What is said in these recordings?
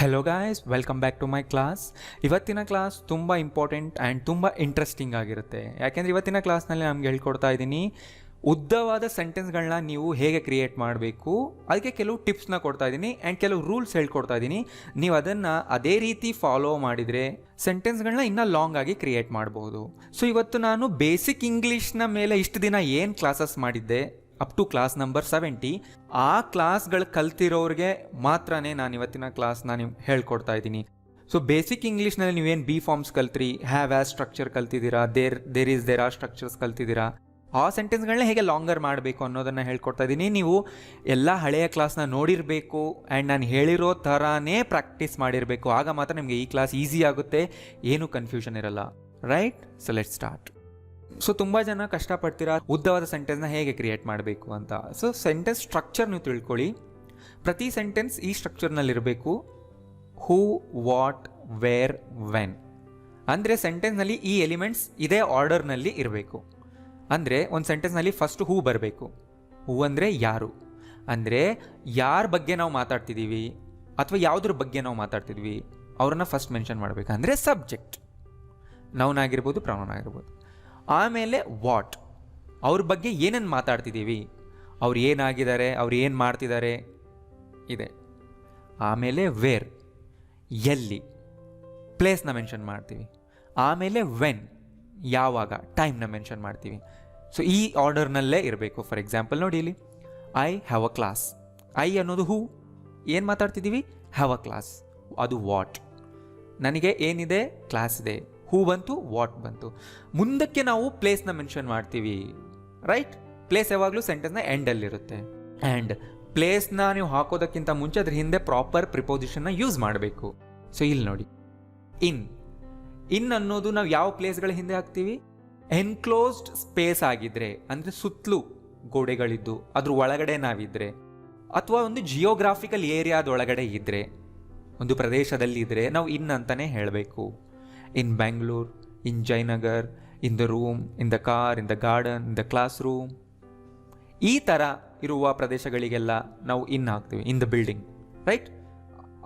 Hello guys, welcome back to my class. ಇವತ್ತಿನ class ತುಂಬ important and ತುಂಬ interesting ಆಗಿರುತ್ತೆ. ಯಾಕೆಂದರೆ ಇವತ್ತಿನ ಕ್ಲಾಸ್ನಲ್ಲಿ ನಮ್ಗೆ ಹೇಳ್ಕೊಡ್ತಾ ಇದ್ದೀನಿ ಉದ್ದವಾದ ಸೆಂಟೆನ್ಸ್ಗಳನ್ನ ನೀವು ಹೇಗೆ ಕ್ರಿಯೇಟ್ ಮಾಡಬೇಕು, ಅದಕ್ಕೆ ಕೆಲವು ಟಿಪ್ಸ್ನ ಕೊಡ್ತಾ ಇದ್ದೀನಿ ಆ್ಯಂಡ್ ಕೆಲವು ರೂಲ್ಸ್ ಹೇಳ್ಕೊಡ್ತಾ ಇದ್ದೀನಿ. ನೀವು ಅದನ್ನು ಅದೇ ರೀತಿ ಫಾಲೋ ಮಾಡಿದರೆ ಸೆಂಟೆನ್ಸ್ಗಳನ್ನ ಇನ್ನೂ ಲಾಂಗ್ ಆಗಿ ಕ್ರಿಯೇಟ್ ಮಾಡ್ಬೋದು. ಸೊ ಇವತ್ತು ನಾನು ಬೇಸಿಕ್ ಇಂಗ್ಲೀಷ್ನ ಮೇಲೆ ಇಷ್ಟು ದಿನ ಏನು ಕ್ಲಾಸಸ್ ಮಾಡಿದ್ದೆ ಅಪ್ ಟು ಕ್ಲಾಸ್ ನಂಬರ್ 70, ಆ ಕ್ಲಾಸ್ಗಳು ಕಲ್ತಿರೋರಿಗೆ ಮಾತ್ರನೇ ನಾನು ಇವತ್ತಿನ ಕ್ಲಾಸ್ನ ನೀವು ಹೇಳ್ಕೊಡ್ತಾ ಇದ್ದೀನಿ. ಸೊ ಬೇಸಿಕ್ ಇಂಗ್ಲೀಷ್ನಲ್ಲಿ ನೀವೇನು ಬಿ ಫಾರ್ಮ್ಸ್ ಕಲ್ತ್ರಿ, ಹ್ಯಾವ್ ಆಸ್ ಸ್ಟ್ರಕ್ಚರ್ ಕಲ್ತಿದ್ದೀರಾ, there is there are structures ಕಲ್ತಿದ್ದೀರಾ, ಆ ಸೆಂಟೆನ್ಸ್ಗಳನ್ನ ಹೇಗೆ ಲಾಂಗರ್ ಮಾಡಬೇಕು ಅನ್ನೋದನ್ನು ಹೇಳ್ಕೊಡ್ತಾ ಇದ್ದೀನಿ. ನೀವು ಎಲ್ಲ ಹಳೆಯ ಕ್ಲಾಸ್ನ ನೋಡಿರಬೇಕು ಆ್ಯಂಡ್ ನಾನು ಹೇಳಿರೋ ಥರನೇ ಪ್ರಾಕ್ಟೀಸ್ ಮಾಡಿರಬೇಕು. ಆಗ ಮಾತ್ರ ನಿಮಗೆ ಈ ಕ್ಲಾಸ್ ಈಸಿ ಆಗುತ್ತೆ, ಏನೂ ಕನ್ಫ್ಯೂಷನ್ ಇರಲ್ಲ. Right? So let start. So ತುಂಬ ಜನ ಕಷ್ಟಪಡ್ತೀರಾ ಉದ್ದವಾದ ಸೆಂಟೆನ್ಸ್ನ ಹೇಗೆ ಕ್ರಿಯೇಟ್ ಮಾಡಬೇಕು ಅಂತ. ಸೊ ಸೆಂಟೆನ್ಸ್ ಸ್ಟ್ರಕ್ಚರ್ ನೀವು ತಿಳ್ಕೊಳ್ಳಿ. ಪ್ರತಿ ಸೆಂಟೆನ್ಸ್ ಈ ಸ್ಟ್ರಕ್ಚರ್ನಲ್ಲಿರಬೇಕು. ಹೂ, ವಾಟ್, ವೇರ್, ವೆನ್. ಅಂದರೆ ಸೆಂಟೆನ್ಸ್ನಲ್ಲಿ ಈ ಎಲಿಮೆಂಟ್ಸ್ ಇದೇ ಆರ್ಡರ್ನಲ್ಲಿ ಇರಬೇಕು. ಅಂದರೆ ಒಂದು ಸೆಂಟೆನ್ಸ್ನಲ್ಲಿ ಫಸ್ಟ್ ಹೂ ಬರಬೇಕು. ಹೂ ಅಂದರೆ ಯಾರು, ಅಂದರೆ ಯಾರ ಬಗ್ಗೆ ನಾವು ಮಾತಾಡ್ತಿದ್ದೀವಿ ಅಥವಾ ಯಾವುದ್ರ ಬಗ್ಗೆ ನಾವು ಮಾತಾಡ್ತಿದ್ವಿ ಅವ್ರನ್ನ ಫಸ್ಟ್ ಮೆನ್ಷನ್ ಮಾಡಬೇಕು. ಅಂದರೆ ಸಬ್ಜೆಕ್ಟ್, ನೌನ್ ಆಗಿರ್ಬೋದು, ಪ್ರೊನೌನ್ ಆಗಿರ್ಬೋದು. ಆಮೇಲೆ ವಾಟ್, ಅವ್ರ ಬಗ್ಗೆ ಏನೇನು ಮಾತಾಡ್ತಿದ್ದೀವಿ, ಅವ್ರು ಏನಾಗಿದ್ದಾರೆ, ಅವ್ರು ಏನು ಮಾಡ್ತಿದ್ದಾರೆ ಇದೆ. ಆಮೇಲೆ ವೇರ್, ಎಲ್ಲಿ, ಪ್ಲೇಸ್ನ ಮೆನ್ಷನ್ ಮಾಡ್ತೀವಿ. ಆಮೇಲೆ ವೆನ್, ಯಾವಾಗ, ಟೈಮ್ನ ಮೆನ್ಷನ್ ಮಾಡ್ತೀವಿ. ಸೊ ಈ ಆರ್ಡರ್ನಲ್ಲೇ ಇರಬೇಕು. ಫಾರ್ ಎಕ್ಸಾಂಪಲ್ ನೋಡಿ ಇಲ್ಲಿ, I have a class. I ಅನ್ನೋದು ಹೂ, ಏನು ಮಾತಾಡ್ತಿದ್ದೀವಿ, ಹ್ಯಾವ್ ಅ ಕ್ಲಾಸ್, ಅದು ವಾಟ್. ನನಗೆ ಏನಿದೆ, ಕ್ಲಾಸ್ ಇದೆ. ಹೂ ಬಂತು, ವಾಟ್ ಬಂತು. ಮುಂದಕ್ಕೆ ನಾವು ಪ್ಲೇಸ್ನ ಮೆನ್ಷನ್ ಮಾಡ್ತೀವಿ. ರೈಟ್? ಪ್ಲೇಸ್ ಯಾವಾಗಲೂ ಸೆಂಟೆನ್ಸ್ನ ಎಂಡಲ್ಲಿರುತ್ತೆ. ಆ್ಯಂಡ್ ಪ್ಲೇಸ್ನ ನೀವು ಹಾಕೋದಕ್ಕಿಂತ ಮುಂಚೆ ಅದ್ರ ಹಿಂದೆ ಪ್ರಾಪರ್ ಪ್ರಿಪೋಸಿಷನ್ನ ಯೂಸ್ ಮಾಡಬೇಕು. ಸೊ ಇಲ್ಲಿ ನೋಡಿ, ಇನ್ ಅನ್ನೋದು ನಾವು ಯಾವ ಪ್ಲೇಸ್ಗಳ ಹಿಂದೆ ಹಾಕ್ತೀವಿ, ಎನ್ಕ್ಲೋಸ್ಡ್ ಸ್ಪೇಸ್ ಆಗಿದ್ರೆ, ಅಂದರೆ ಸುತ್ತಲೂ ಗೋಡೆಗಳಿದ್ದು ಅದ್ರ ಒಳಗಡೆ ನಾವಿದ್ರೆ, ಅಥವಾ ಒಂದು ಜಿಯೋಗ್ರಾಫಿಕಲ್ ಏರಿಯಾದೊಳಗಡೆ ಇದ್ದರೆ, ಒಂದು ಪ್ರದೇಶದಲ್ಲಿ ಇದ್ದರೆ ನಾವು ಅಂತಲೇ ಹೇಳಬೇಕು. In Bangalore, in Jayanagar, in the room, in the car, in the garden, in the classroom, ಈ ಥರ ಇರುವ ಪ್ರದೇಶಗಳಿಗೆಲ್ಲ ನಾವು ಹಾಕ್ತೀವಿ. In the building. ರೈಟ್?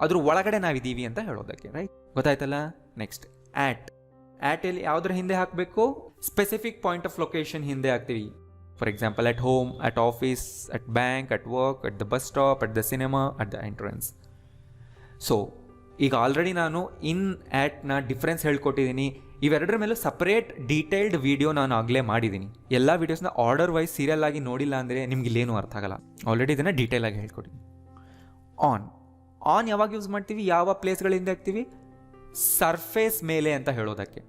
ಅದ್ರ ಒಳಗಡೆ ನಾವಿದ್ದೀವಿ ಅಂತ ಹೇಳೋದಕ್ಕೆ. ರೈಟ್? ಗೊತ್ತಾಯ್ತಲ್ಲ? ನೆಕ್ಸ್ಟ್ ಎಲ್ಲಿ ಯಾವುದ್ರ ಹಿಂದೆ ಹಾಕಬೇಕು, ಸ್ಪೆಸಿಫಿಕ್ ಪಾಯಿಂಟ್ ಆಫ್ ಲೊಕೇಶನ್ ಹಿಂದೆ ಹಾಕ್ತೀವಿ. For example at home, at office, at bank, at work, at the bus stop, at the cinema, at the entrance. So ಈಗ ಆಲ್ರೆಡಿ ನಾನು ನ ಡಿಫ್ರೆನ್ಸ್ ಹೇಳ್ಕೊಟ್ಟಿದ್ದೀನಿ. ಇವೆರಡರ ಮೇಲೂ ಸಪ್ರೇಟ್ ಡೀಟೇಲ್ಡ್ ವಿಡಿಯೋ ನಾನು ಆಗಲೇ ಮಾಡಿದ್ದೀನಿ. ಎಲ್ಲ ವೀಡಿಯೋಸ್ನ ಆರ್ಡರ್ ವೈಸ್ ಸೀರಿಯಲ್ ಆಗಿ ನೋಡಿಲ್ಲ ಅಂದರೆ ನಿಮ್ಗೆ ಇಲ್ಲೇನು ಅರ್ಥ ಆಗಲ್ಲ. ಆಲ್ರೆಡಿ ಇದನ್ನು ಡೀಟೇಲ್ ಆಗಿ ಹೇಳ್ಕೊಟ್ಟಿದ್ದೀನಿ. ಆನ್ ಯಾವಾಗ ಯೂಸ್ ಮಾಡ್ತೀವಿ, ಯಾವ ಪ್ಲೇಸ್ಗಳಿಂದ ಹಾಕ್ತೀವಿ, ಸರ್ಫೇಸ್ ಮೇಲೆ ಅಂತ ಹೇಳೋದಕ್ಕೆ.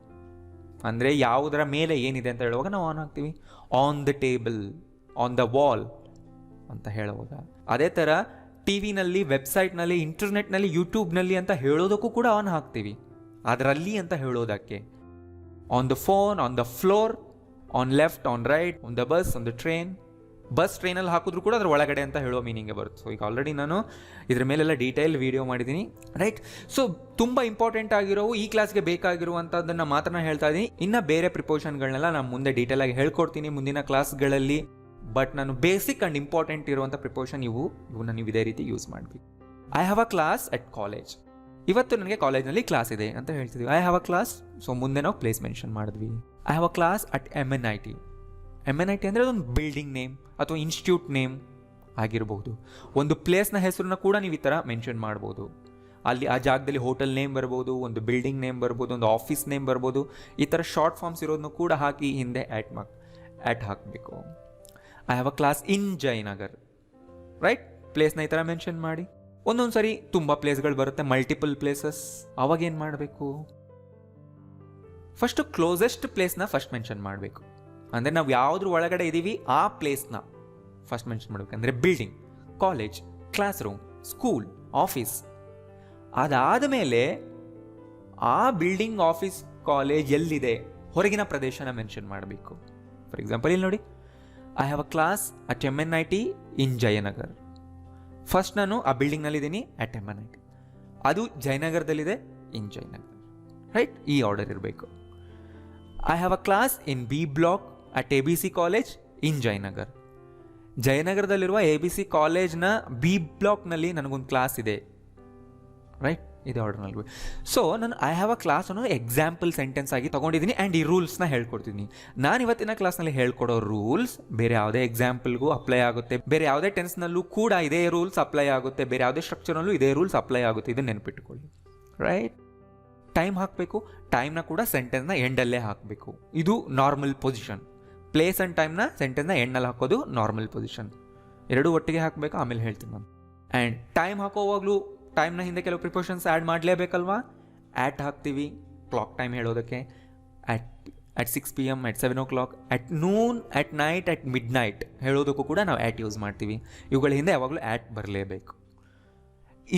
ಅಂದರೆ ಯಾವುದರ ಮೇಲೆ ಏನಿದೆ ಅಂತ ಹೇಳುವಾಗ ನಾವು ಆನ್ ಹಾಕ್ತೀವಿ. On the table, on the wall ಅಂತ ಹೇಳುವಾಗ. ಅದೇ ಥರ ಟಿವಿನಲ್ಲಿ, ವೆಬ್ಸೈಟ್ನಲ್ಲಿ, ಇಂಟರ್ನೆಟ್ನಲ್ಲಿ, ಯೂಟ್ಯೂಬ್ನಲ್ಲಿ ಅಂತ ಹೇಳೋದಕ್ಕೂ ಕೂಡ ಆನ್ ಹಾಕ್ತೀವಿ. ಅದರಲ್ಲಿ ಅಂತ ಹೇಳೋದಕ್ಕೆ on the phone, on the floor, on left, on right, on the bus, on the train. ಟ್ರೈನಲ್ಲಿ ಹಾಕಿದ್ರು ಕೂಡ ಅದ್ರ ಒಳಗಡೆ ಅಂತ ಹೇಳೋ ಮೀನಿಂಗೇ ಬರುತ್ತೆ. ಸೊ ಈಗ ಆಲ್ರೆಡಿ ನಾನು ಇದ್ರ ಮೇಲೆಲ್ಲ ಡೀಟೇಲ್ ವಿಡಿಯೋ ಮಾಡಿದ್ದೀನಿ. ರೈಟ್? ಸೊ ತುಂಬ ಇಂಪಾರ್ಟೆಂಟ್ ಆಗಿರೋವು, ಈ ಕ್ಲಾಸ್ಗೆ ಬೇಕಾಗಿರುವಂಥದ್ದನ್ನು ಮಾತ್ರ ನಾನು ಹೇಳ್ತಾ ಇದ್ದೀನಿ. ಇನ್ನು ಬೇರೆ ಪ್ರಿಪೋಷನ್ಗಳನ್ನೆಲ್ಲ ನಾನು ಮುಂದೆ ಡೀಟೇಲ್ ಆಗಿ ಹೇಳ್ಕೊಡ್ತೀನಿ ಮುಂದಿನ ಕ್ಲಾಸ್ಗಳಲ್ಲಿ. ಬಟ್ ನಾನು ಬೇಸಿಕ್ ಆ್ಯಂಡ್ ಇಂಪಾರ್ಟೆಂಟ್ ಇರುವಂಥ ಪ್ರಿಪೋಷನ್ ಇವನ್ನ ನೀವು ಇದೇ ರೀತಿ ಯೂಸ್ ಮಾಡಬೇಕು. I have a class at college. ಇವತ್ತು ನನಗೆ ಕಾಲೇಜ್ನಲ್ಲಿ ಕ್ಲಾಸ್ ಇದೆ ಅಂತ ಹೇಳ್ತಿದ್ವಿ. I have a class. So ಮುಂದೆ ನಾವು ಪ್ಲೇಸ್ ಮೆನ್ಷನ್ ಮಾಡಿದ್ವಿ. I have a class at MNIT. MNIT ಅಂದರೆ ಅದೊಂದು ಬಿಲ್ಡಿಂಗ್ ನೇಮ್ ಅಥವಾ ಇನ್ಸ್ಟಿಟ್ಯೂಟ್ ನೇಮ್ ಆಗಿರ್ಬೋದು. ಒಂದು ಪ್ಲೇಸ್ನ ಹೆಸರನ್ನ ಕೂಡ ನೀವು ಈ ಥರ ಮೆನ್ಷನ್ ಮಾಡ್ಬೋದು. ಅಲ್ಲಿ ಆ ಜಾಗದಲ್ಲಿ ಹೋಟೆಲ್ ನೇಮ್ ಬರ್ಬೋದು, ಒಂದು ಬಿಲ್ಡಿಂಗ್ ನೇಮ್ ಬರ್ಬೋದು, ಒಂದು ಆಫೀಸ್ ನೇಮ್ ಬರ್ಬೋದು. ಈ ಥರ ಶಾರ್ಟ್ ಫಾರ್ಮ್ಸ್ ಇರೋದನ್ನು ಕೂಡ ಹಾಕಿ ಹಿಂದೆ ಆ್ಯಟ್ ಹಾಕಬೇಕು. I have a class in Jayanagar. Right? ಪ್ಲೇಸ್ನ ಈ ಥರ ಮೆನ್ಷನ್ ಮಾಡಿ. ಒಂದೊಂದು ಸರಿ ತುಂಬ ಪ್ಲೇಸ್ಗಳು ಬರುತ್ತೆ, ಮಲ್ಟಿಪಲ್ ಪ್ಲೇಸಸ್. ಅವಾಗ ಏನು ಮಾಡಬೇಕು, ಫಸ್ಟು ಕ್ಲೋಸೆಸ್ಟ್ ಪ್ಲೇಸ್ನ ಫಸ್ಟ್ ಮೆನ್ಷನ್ ಮಾಡಬೇಕು. ಅಂದರೆ ನಾವು ಯಾವುದ್ರ ಒಳಗಡೆ ಇದ್ದೀವಿ ಆ ಪ್ಲೇಸ್ನ ಫಸ್ಟ್ ಮೆನ್ಷನ್ ಮಾಡಬೇಕು. ಅಂದರೆ building, college, classroom, school, office. ಅದಾದ ಮೇಲೆ ಆ ಬಿಲ್ಡಿಂಗ್, ಆಫೀಸ್, ಕಾಲೇಜ್ ಎಲ್ಲಿದೆ ಹೊರಗಿನ ಪ್ರದೇಶನ ಮೆನ್ಷನ್ ಮಾಡಬೇಕು. ಫಾರ್ ಎಕ್ಸಾಂಪಲ್ ಇಲ್ಲಿ ನೋಡಿ, I have a class at MNIT in Jayanagar. First ನಾನು ಆ ಬಿಲ್ಡಿಂಗ್ನಲ್ಲಿದ್ದೀನಿ ಅಟ್ MNIT, ಅದು ಜಯನಗರದಲ್ಲಿದೆ ಇನ್ ಜಯನಗರ್. ರೈಟ್? ಈ ಆರ್ಡರ್ ಇರಬೇಕು. I have a class in B block at ABC college in Jayanagar. ಜಯನಗರದಲ್ಲಿರುವ ABC ಕಾಲೇಜ್ನ B ಬ್ಲಾಕ್ನಲ್ಲಿ ನನಗೊಂದು ಕ್ಲಾಸ್ ಇದೆ. ರೈಟ್? ಇದೇ ಆರ್ಡರ್ನಲ್ಲಿ. ಸೊ ನಾನು ಐ ಹ್ಯಾವ್ ಅ ಕ್ಲಾಸ್ ಅನ್ನೋ ಎಕ್ಸಾಂಪಲ್ ಸೆಂಟೆನ್ಸ್ ಆಗಿ ತೊಗೊಂಡಿದ್ದೀನಿ ಆ್ಯಂಡ್ ಈ ರೂಲ್ಸ್ನ ಹೇಳ್ಕೊಡ್ತೀನಿ. ನಾನು ಇವತ್ತಿನ ಕ್ಲಾಸ್ನಲ್ಲಿ ಹೇಳ್ಕೊಡೋ ರೂಲ್ಸ್ ಬೇರೆ ಯಾವುದೇ ಎಕ್ಸಾಂಪಲ್ಗೂ ಅಪ್ಲೈ ಆಗುತ್ತೆ, ಬೇರೆ ಯಾವುದೇ ಟೆನ್ಸ್ನಲ್ಲೂ ಕೂಡ ಇದೇ ರೂಲ್ಸ್ ಅಪ್ಲೈ ಆಗುತ್ತೆ, ಬೇರೆ ಯಾವುದೇ ಸ್ಟ್ರಕ್ಚರ್ನಲ್ಲೂ ಇದೇ ರೂಲ್ಸ್ ಅಪ್ಲೈ ಆಗುತ್ತೆ. ಇದನ್ನು ನೆನಪಿಟ್ಕೊಳ್ಳಿ. ರೈಟ್? ಟೈಮ್ ಹಾಕಬೇಕು, ಟೈಮ್ನ ಕೂಡ ಸೆಂಟೆನ್ಸ್ನ ಎಂಡಲ್ಲೇ ಹಾಕಬೇಕು. ಇದು ನಾರ್ಮಲ್ ಪೊಸಿಷನ್. ಪ್ಲೇಸ್ ಆ್ಯಂಡ್ ಟೈಮ್ನ ಸೆಂಟೆನ್ಸ್ನ ಎಂಡಲ್ಲಿ ಹಾಕೋದು ನಾರ್ಮಲ್ ಪೊಸಿಷನ್. ಎರಡೂ ಒಟ್ಟಿಗೆ ಹಾಕಬೇಕು, ಆಮೇಲೆ ಹೇಳ್ತೀನಿ ನಾನು. ಆ್ಯಂಡ್ ಟೈಮ್ ಹಾಕೋವಾಗಲೂ ಟೈಮ್ನ ಹಿಂದೆ ಕೆಲವು ಪ್ರಿಪೋಷನ್ಸ್ ಆ್ಯಡ್ ಮಾಡಲೇಬೇಕಲ್ವಾ? ಆ್ಯಟ್ ಹಾಕ್ತೀವಿ ಕ್ಲಾಕ್ ಟೈಮ್ ಹೇಳೋದಕ್ಕೆ. At 6 PM, at 7 o'clock, at noon, at night, at midnight ಹೇಳೋದಕ್ಕೂ ಕೂಡ ನಾವು ಆ್ಯಟ್ ಯೂಸ್ ಮಾಡ್ತೀವಿ. ಇವುಗಳ ಹಿಂದೆ ಯಾವಾಗಲೂ ಆ್ಯಟ್ ಬರಲೇಬೇಕು.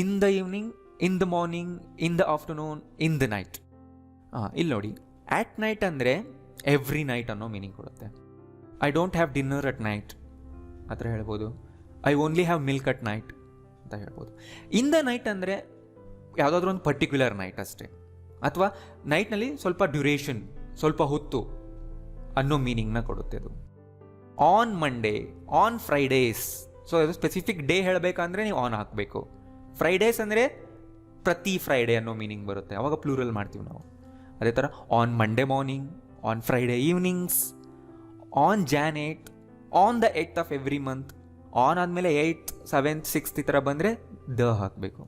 In the evening, in the morning, in the afternoon, in the night. ಇಲ್ಲಿ ನೋಡಿ, ಆಟ್ ನೈಟ್ ಅಂದರೆ ಎವ್ರಿ ನೈಟ್ ಅನ್ನೋ ಮೀನಿಂಗ್ ಕೊಡುತ್ತೆ. I don't have dinner at night ಆ ಥರ ಹೇಳ್ಬೋದು. I only have milk at night ಅಂತ ಹೇಳ್ಬೋದು. ಇನ್ ದ ನೈಟ್ ಅಂದರೆ ಯಾವುದಾದ್ರೂ ಒಂದು ಪರ್ಟಿಕ್ಯುಲರ್ ನೈಟ್ ಅಷ್ಟೇ, ಅಥವಾ ನೈಟ್ನಲ್ಲಿ ಸ್ವಲ್ಪ ಡ್ಯೂರೇಷನ್, ಸ್ವಲ್ಪ ಹೊತ್ತು ಅನ್ನೋ ಮೀನಿಂಗ್ನ ಕೊಡುತ್ತೆ ಅದು. On Monday, on Fridays. So ಅದು ಸ್ಪೆಸಿಫಿಕ್ ಡೇ ಹೇಳಬೇಕಂದ್ರೆ ನೀವು ಆನ್ ಹಾಕಬೇಕು. ಫ್ರೈಡೇಸ್ ಅಂದರೆ ಪ್ರತಿ ಫ್ರೈಡೇ ಅನ್ನೋ ಮೀನಿಂಗ್ ಬರುತ್ತೆ, ಅವಾಗ ಪ್ಲೂರಲ್ ಮಾಡ್ತೀವಿ ನಾವು. ಅದೇ ಥರ on Monday morning, on Friday evenings, on Jan 8, on the 8th of every month. On ಆದಮೇಲೆ 8th, 7th, 6th ಈ ಥರ ಬಂದರೆ ದ ಹಾಕಬೇಕು.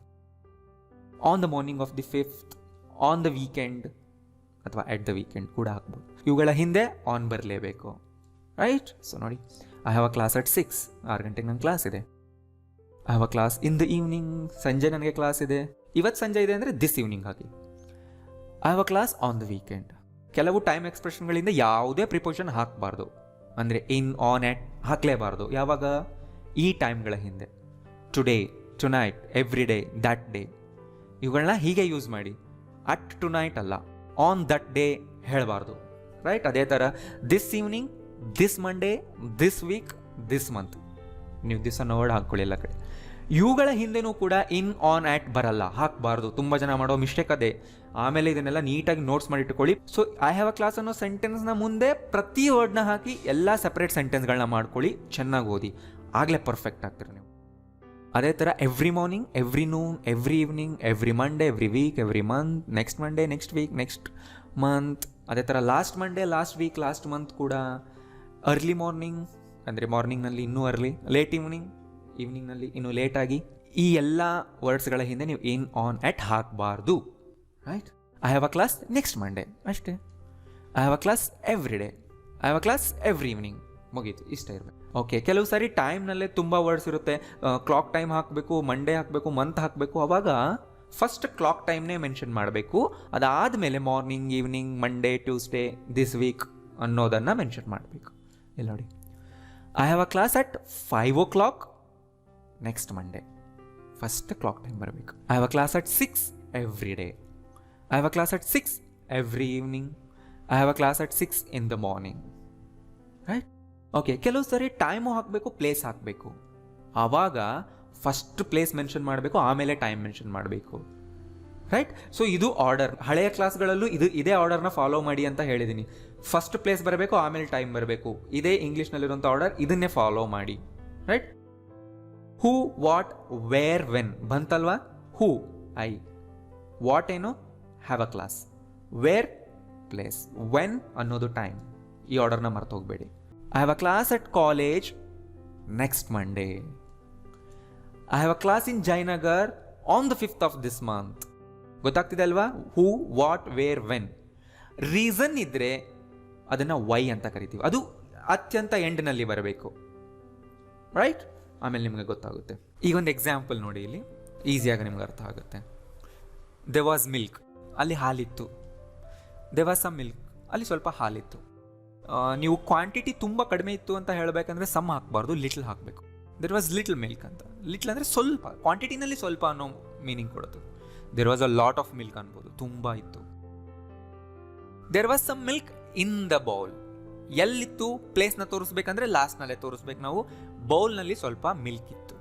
On the morning of the 5th, on the weekend ಅಥವಾ ಎಟ್ ದ ವೀಕೆಂಡ್ ಕೂಡ ಹಾಕ್ಬೋದು. ಇವುಗಳ ಹಿಂದೆ ಆನ್ ಬರಲೇಬೇಕು. ರೈಟ್? ಸೊ ನೋಡಿ, I have a class at 6, 6 ಗಂಟೆಗೆ ನನ್ನ ಕ್ಲಾಸ್ ಇದೆ. I have a class in the evening, ಸಂಜೆ ನನಗೆ ಕ್ಲಾಸ್ ಇದೆ. ಇವತ್ತು ಸಂಜೆ ಇದೆ ಅಂದರೆ this evening hockey. I have a class on the weekend. ಕೆಲವು ಟೈಮ್ ಎಕ್ಸ್ಪ್ರೆಷನ್ಗಳಿಂದ ಯಾವುದೇ ಪ್ರಿಪೋಷನ್ ಹಾಕಬಾರ್ದು, ಅಂದರೆ ಇನ್, ಆನ್, ಎಟ್ ಹಾಕಲೇಬಾರ್ದು. ಯಾವಾಗ? ಈ ಟೈಮ್ಗಳ ಹಿಂದೆ. Today, tonight, every day, that day ಇವುಗಳನ್ನ ಹೀಗೆ ಯೂಸ್ ಮಾಡಿ. ಅಟ್ ಟುನೈಟ್ ಅಲ್ಲ, ಆನ್ ದಟ್ ಡೇ ಹೇಳಬಾರ್ದು. ರೈಟ್? ಅದೇ ಥರ this evening, this Monday, this week, this month. ನೀವು ದಿಸ್ ಅನ್ನೋ ವರ್ಡ್ ಹಾಕ್ಕೊಳ್ಳಿ ಎಲ್ಲ ಕಡೆ. ಇವುಗಳ ಹಿಂದೆನೂ ಕೂಡ ಇನ್, ಆನ್, ಆಟ್ ಬರಲ್ಲ, ಹಾಕಬಾರ್ದು. ತುಂಬ ಜನ ಮಾಡೋ ಮಿಸ್ಟೇಕ್ ಅದೇ. ಆಮೇಲೆ ಇದನ್ನೆಲ್ಲ ನೀಟಾಗಿ ನೋಟ್ಸ್ ಮಾಡಿಟ್ಟುಕೊಳ್ಳಿ. So I have a class ಅನ್ನೋ ಸೆಂಟೆನ್ಸ್ನ ಮುಂದೆ ಪ್ರತಿ ವರ್ಡ್ನ ಹಾಕಿ ಎಲ್ಲ ಸಪ್ರೇಟ್ ಸೆಂಟೆನ್ಸ್ಗಳನ್ನ ಮಾಡ್ಕೊಳ್ಳಿ. ಚೆನ್ನಾಗಿ ಓದಿ, ಆಗಲೇ ಪರ್ಫೆಕ್ಟ್ ಆಗ್ತೀರಿ ನೀವು. ಅದೇ ಥರ every morning, every noon, every evening, every Monday, every week, every month, next Monday, next week, next month. ಅದೇ ಥರ last Monday, last week, last month ಕೂಡ. ಅರ್ಲಿ ಮಾರ್ನಿಂಗ್ ಅಂದರೆ ಮಾರ್ನಿಂಗ್ನಲ್ಲಿ ಇನ್ನೂ ಅರ್ಲಿ, ಲೇಟ್ ಈವ್ನಿಂಗ್, ಈವ್ನಿಂಗ್ನಲ್ಲಿ ಇನ್ನೂ ಲೇಟಾಗಿ. ಈ ಎಲ್ಲ ವರ್ಡ್ಸ್ಗಳ ಹಿಂದೆ ನೀವು ಇನ್, ಆನ್, ಎಟ್ ಹಾಕಬಾರ್ದು. Right? I have a class next Monday ಅಷ್ಟೇ. I have a class every day, I have a class every evening. ಮುಗೀತು, ಇಷ್ಟ ಇರಬೇಕು. ಓಕೆ, ಕೆಲವು ಸಾರಿ ಟೈಮ್ನಲ್ಲೇ ತುಂಬ ವರ್ಡ್ಸ್ ಇರುತ್ತೆ. ಕ್ಲಾಕ್ ಟೈಮ್ ಹಾಕಬೇಕು, ಮಂಡೇ ಹಾಕಬೇಕು, ಮಂತ್ ಹಾಕಬೇಕು. ಅವಾಗ ಫಸ್ಟ್ ಕ್ಲಾಕ್ ಟೈಮ್ನೇ ಮೆನ್ಷನ್ ಮಾಡಬೇಕು. ಅದಾದಮೇಲೆ morning, evening, Monday, Tuesday, this week ಅನ್ನೋದನ್ನು ಮೆನ್ಷನ್ ಮಾಡಬೇಕು. ಇಲ್ಲಿ ನೋಡಿ, I have a class at 5 o'clock next Monday. First clock time ಬರಬೇಕು. I have a class at 6 every day. I have a class at 6 every evening. I have a class at 6 in the morning. Right? Okay, ಕೆಲವು ಸರಿ time ಹಾಕಬೇಕು, place ಹಾಕಬೇಕು. ಆವಾಗ first place mention ಮಾಡಬೇಕು, ಆಮೇಲೆ time mention ಮಾಡಬೇಕು. Right? So ಇದು order. ಹಳೆಯ ಕ್ಲಾಸ್ಗಳಲ್ಲೂ ಇದೇ ಆರ್ಡರ್ನ ಫಾಲೋ ಮಾಡಿ ಅಂತ ಹೇಳಿದ್ದೀನಿ. ಫಸ್ಟ್ ಪ್ಲೇಸ್ ಬರಬೇಕು, ಆಮೇಲೆ ಟೈಮ್ ಬರಬೇಕು. ಇದೇ ಇಂಗ್ಲೀಷ್ನಲ್ಲಿರುವಂಥ ಆರ್ಡರ್, ಇದನ್ನೇ ಫಾಲೋ ಮಾಡಿ. Right? Who, what, wear, when ಬಂತಲ್ವಾ? ಹೂ ಐ, ವಾಟ್ ಏನು have a class, where place, when ಅನ್ನೋದು ಟೈಮ್. ಈ ಆರ್ಡರ್ನ ಮರ್ತು ಹೋಗಬೇಡಿ. I have a class at college next Monday. I have a class in Jayanagar on the 5th of this month. ಗೊತ್ತಾಗ್ತಿದೆ ಅಲ್ವಾ? ಹೂ, ವಾಟ್, ವೇರ್, ವೆನ್. ರೀಸನ್ ಇದ್ದರೆ ಅದನ್ನು ವೈ ಅಂತ ಕರಿತೀವಿ. ಅದು ಅತ್ಯಂತ ಎಂಡ್ನಲ್ಲಿ ಬರಬೇಕು. ರೈಟ್? ಆಮೇಲೆ ನಿಮಗೆ ಗೊತ್ತಾಗುತ್ತೆ. ಈಗ ಒಂದು ಎಕ್ಸಾಂಪಲ್ ನೋಡಿ, ಇಲ್ಲಿ ಈಸಿಯಾಗಿ ನಿಮ್ಗೆ ಅರ್ಥ ಆಗುತ್ತೆ. ದೆ ವಾಸ್ ಮಿಲ್ಕ್, ಅಲ್ಲಿ ಹಾಲಿತ್ತು. ದೆ ವಾಸ್ ಸಮ್ ಮಿಲ್ಕ್, ಅಲ್ಲಿ ಸ್ವಲ್ಪ ಹಾಲಿತ್ತು. ನೀವು ಕ್ವಾಂಟಿಟಿ ತುಂಬ ಕಡಿಮೆ ಇತ್ತು ಅಂತ ಹೇಳಬೇಕಂದ್ರೆ ಸಮ್ ಹಾಕಬಾರ್ದು, ಲಿಟ್ಲ್ ಹಾಕಬೇಕು. ದೆರ್ ವಾಸ್ ಲಿಟ್ಲ್ ಮಿಲ್ಕ್ ಅಂತ. ಲಿಟ್ಲ್ ಅಂದರೆ ಸ್ವಲ್ಪ, ಕ್ವಾಂಟಿಟಿನಲ್ಲಿ ಸ್ವಲ್ಪ ಅನ್ನೋ ಮೀನಿಂಗ್ ಕೊಡುತ್ತೆ. There was a lot of milk ಅನ್ಬೋದು, ತುಂಬ ಇತ್ತು. There was some milk in the bowl. ಎಲ್ಲಿತ್ತು ಪ್ಲೇಸ್ನ ತೋರಿಸ್ಬೇಕಂದ್ರೆ ಲಾಸ್ಟ್ನಲ್ಲೇ ತೋರಿಸ್ಬೇಕು ನಾವು. ಬೌಲ್ನಲ್ಲಿ ಸ್ವಲ್ಪ ಮಿಲ್ಕ್ ಇತ್ತು.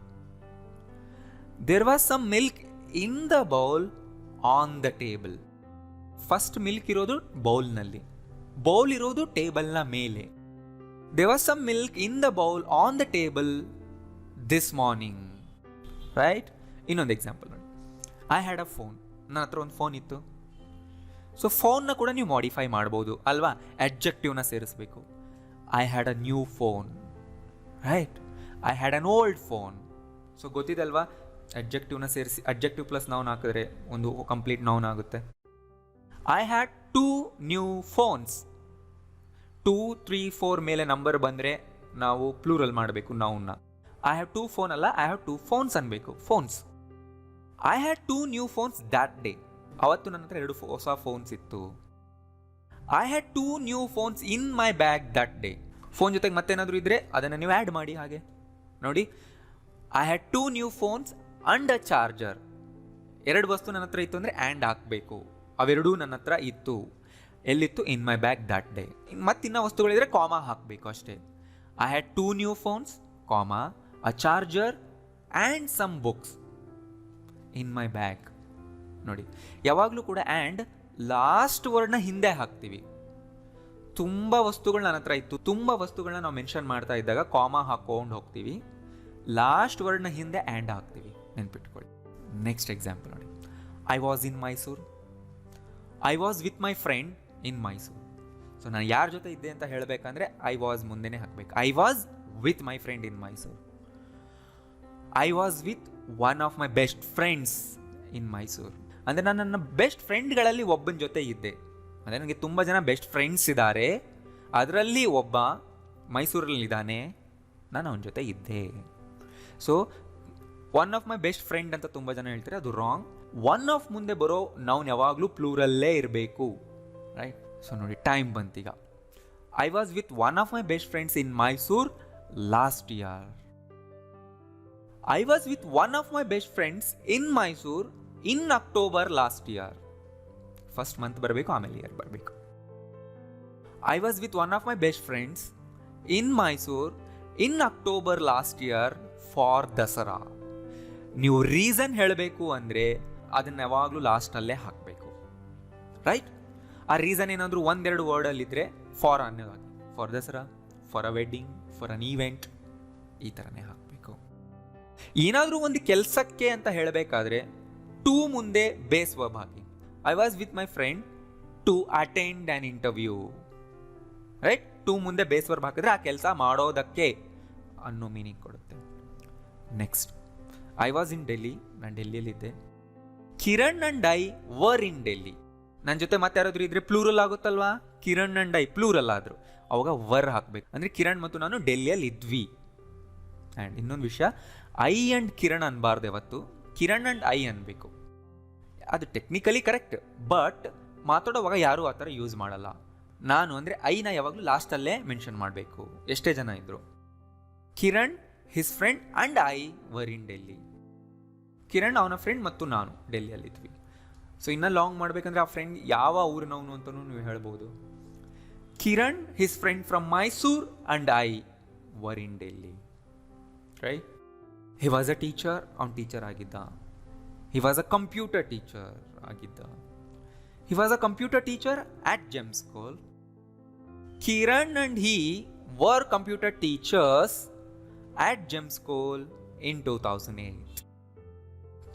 There was some milk in the bowl on the table. First milk ಇರೋದು ಬೌಲ್ನಲ್ಲಿ, ಬೌಲ್ ಇರೋದು ಟೇಬಲ್ನ ಮೇಲೆ. There was some milk in the bowl on the table this morning. Right? ಇನ್ನೊಂದು ಎಕ್ಸಾಂಪಲ್ ನೋಡಿ. ಐ ಹ್ಯಾಡ್ ಅ ಫೋನ್, ನನ್ನ ಹತ್ರ ಒಂದು ಫೋನ್ ಇತ್ತು. ಸೊ ಫೋನ್ನ ಕೂಡ ನೀವು ಮಾಡಿಫೈ ಮಾಡ್ಬೋದು ಅಲ್ವಾ, ಅಡ್ಜೆಕ್ಟಿವ್ನ ಸೇರಿಸ್ಬೇಕು. I had a new phone, right. I had an old phone. So ಗೊತ್ತಿದಲ್ವಾ, ಅಡ್ಜೆಕ್ಟಿವ್ನ ಸೇರಿಸಿ ಅಡ್ಜೆಕ್ಟಿವ್ ಪ್ಲಸ್ ನೌನ್ ಹಾಕಿದ್ರೆ ಒಂದು ಕಂಪ್ಲೀಟ್ ನೌನ್ ಆಗುತ್ತೆ. I had 2 new phones. 2, 3, 4 ಮೇಲೆ ನಂಬರ್ ಬಂದರೆ ನಾವು ಪ್ಲೂರಲ್ ಮಾಡಬೇಕು ನೌನ್ನ. ಐ ಹ್ಯಾವ್ 2 ಫೋನ್ ಅಲ್ಲ, ಐ ಹ್ಯಾವ್ 2 ಫೋನ್ಸ್ ಅನ್ಬೇಕು, phones. I had 2 new phones that day. ಅವತ್ತು ನನ್ನ ಹತ್ರ 2 ಹೊಸ ಫೋನ್ಸ್ ಇತ್ತು. I had 2 new phones in my bag that day. Phone ಜೊತೆಗೆ ಮತ್ತೇನಾದರೂ ಇದ್ದರೆ ಅದನ್ನು ನೀವು ಆ್ಯಡ್ ಮಾಡಿ. ಹಾಗೆ ನೋಡಿ, I had 2 new phones and a charger. 2 ವಸ್ತು ನನ್ನ ಹತ್ರ ಇತ್ತು ಅಂದರೆ ಆ್ಯಂಡ್ ಹಾಕಬೇಕು. ಅವೆರಡೂ ನನ್ನ ಹತ್ರ ಇತ್ತು. ಎಲ್ಲಿತ್ತು? In my bag that day. ಮತ್ತಿನ್ನ ವಸ್ತುಗಳಿದ್ರೆ ಕಾಮಾ ಹಾಕಬೇಕು ಅಷ್ಟೇ. I had 2 new phones, comma, a charger and some books in my bag. ನೋಡಿ, ಯಾವಾಗಲೂ ಕೂಡ ಆ್ಯಂಡ್ ಲಾಸ್ಟ್ ವರ್ಡ್ನ ಹಿಂದೆ ಹಾಕ್ತೀವಿ. ತುಂಬ ವಸ್ತುಗಳು ನನ್ನ ಹತ್ರ ಇತ್ತು, ತುಂಬ ವಸ್ತುಗಳನ್ನ ನಾವು ಮೆನ್ಷನ್ ಮಾಡ್ತಾ ಇದ್ದಾಗ ಕಾಮಾ ಹಾಕೊಂಡು ಹೋಗ್ತೀವಿ, ಲಾಸ್ಟ್ ವರ್ಡ್ನ ಹಿಂದೆ ಆ್ಯಂಡ್ ಹಾಕ್ತೀವಿ, ನೆನ್ಪಿಟ್ಕೊಳ್ಳಿ. ನೆಕ್ಸ್ಟ್ ಎಕ್ಸಾಂಪಲ್ ನೋಡಿ, I was in Mysuru. I was with my friend in Mysuru. So ನಾನು ಯಾರ ಜೊತೆ ಇದ್ದೆ ಅಂತ ಹೇಳಬೇಕಂದ್ರೆ ಐ ವಾಸ್ ಮುಂದೆನೇ ಹಾಕಬೇಕು. I was with my friend in Mysuru. I was with one of my best friends ಇನ್ ಮೈಸೂರು. ಅಂದರೆ ನಾನು ನನ್ನ ಬೆಸ್ಟ್ ಫ್ರೆಂಡ್ಗಳಲ್ಲಿ ಒಬ್ಬನ ಜೊತೆ ಇದ್ದೆ. ಅಂದರೆ ನನಗೆ ತುಂಬ ಜನ ಬೆಸ್ಟ್ ಫ್ರೆಂಡ್ಸ್ ಇದ್ದಾರೆ, ಅದರಲ್ಲಿ ಒಬ್ಬ ಮೈಸೂರಲ್ಲಿದ್ದಾನೆ, ನಾನು ಅವನ ಜೊತೆ ಇದ್ದೆ. So one of my best friend ಅಂತ ತುಂಬ ಜನ ಹೇಳ್ತಾರೆ, ಅದು ರಾಂಗ್. ಒನ್ ಆಫ್ ಮುಂದೆ ಬರೋ ನೌನ್ ಯಾವಾಗಲೂ ಪ್ಲೂರಲ್ಲೇ ಇರಬೇಕು, ರೈಟ್. ಸೊ ನೋಡಿ, ಟೈಮ್ ಬಂತೀಗ. I was with one of my best friends in Mysore last year. I was with one of my best friends in Mysore in October last year. First month ಬರಬೇಕು, ಆಮೇಲೆ year ಬರಬೇಕು. I was with one of my best friends in Mysore in October last year for Dasara. ನೀವು reason ಹೇಳಬೇಕು ಅಂದರೆ ಅದನ್ನ ಯಾವಾಗಲೂ ಲಾಸ್ಟಲ್ಲೇ ಹಾಕಬೇಕು, right. ಆ ರೀಸನ್ ಏನಾದರೂ 1-2 ವರ್ಡಲ್ಲಿದ್ದರೆ ಫಾರ್ ಅನ್ನೋದಾಗಿ, for Dasara, for a wedding, for an event, ಈ ಥರನೇ ಹಾಕಬೇಕು. ಏನಾದರೂ ಒಂದು ಕೆಲಸಕ್ಕೆ ಅಂತ ಹೇಳಬೇಕಾದ್ರೆ ಟು ಮುಂದೆ ಬೇಸ್ ವರ್ಬ್ ಹಾಕಿ. I was with my friend to attend an interview, right. To ಮುಂದೆ ಬೇಸ್ ವರ್ಬ್ ಹಾಕಿದ್ರೆ ಆ ಕೆಲಸ ಮಾಡೋದಕ್ಕೆ ಅನ್ನೋ ಮೀನಿಂಗ್ ಕೊಡುತ್ತೆ. Next, I was in Delhi. ನಾನು ಡೆಲ್ಲಿಯಲ್ಲಿದ್ದೆ. Kiran and I were in Delhi. ನನ್ನ ಜೊತೆ ಮತ್ತೆ ಯಾರಾದರೂ ಇದ್ರೆ ಪ್ಲೂರಲ್ ಆಗುತ್ತಲ್ವಾ, ಕಿರಣ್ ಅಂಡ್ ಐ ಪ್ಲೂರಲ್ ಆದರು, ಅವಾಗ ವರ್ ಹಾಕಬೇಕು. ಅಂದರೆ ಕಿರಣ್ ಮತ್ತು ನಾನು ಡೆಲ್ಲಿಯಲ್ಲಿ ಇದ್ವಿ. ಆ್ಯಂಡ್ ಇನ್ನೊಂದು ವಿಷಯ, ಐ ಆ್ಯಂಡ್ ಕಿರಣ್ ಅನ್ಬಾರ್ದು ಯಾವತ್ತು, ಕಿರಣ್ ಅಂಡ್ ಐ ಅನ್ಬೇಕು. ಅದು ಟೆಕ್ನಿಕಲಿ ಕರೆಕ್ಟ್, ಬಟ್ ಮಾತಾಡೋವಾಗ ಯಾರೂ ಆ ಥರ ಯೂಸ್ ಮಾಡಲ್ಲ. ನಾನು ಅಂದರೆ ಐನ ಯಾವಾಗಲೂ ಲಾಸ್ಟಲ್ಲೇ ಮೆನ್ಷನ್ ಮಾಡಬೇಕು, ಎಷ್ಟೇ ಜನ ಇದ್ದರು. Kiran, his friend and I were in Delhi. Kiran ಅವನ ಫ್ರೆಂಡ್ ಮತ್ತು ನಾನು ಡೆಲ್ಲಿಯಲ್ಲಿದ್ವಿ. ಸೊ ಇನ್ನೂ ಲಾಂಗ್ ಮಾಡಬೇಕಂದ್ರೆ ಆ ಫ್ರೆಂಡ್ ಯಾವ ಊರಿನವನು ಅಂತಲೂ ನೀವು ಹೇಳ್ಬೋದು. Kiran, his friend from Mysore and I were in Delhi, right. He was a teacher, ಅವನ ಟೀಚರ್ ಆಗಿದ್ದ. He was a computer teacher ಆಗಿದ್ದ. He was a computer teacher at GEM school. Kiran and he were computer teachers at GEM School in 2008.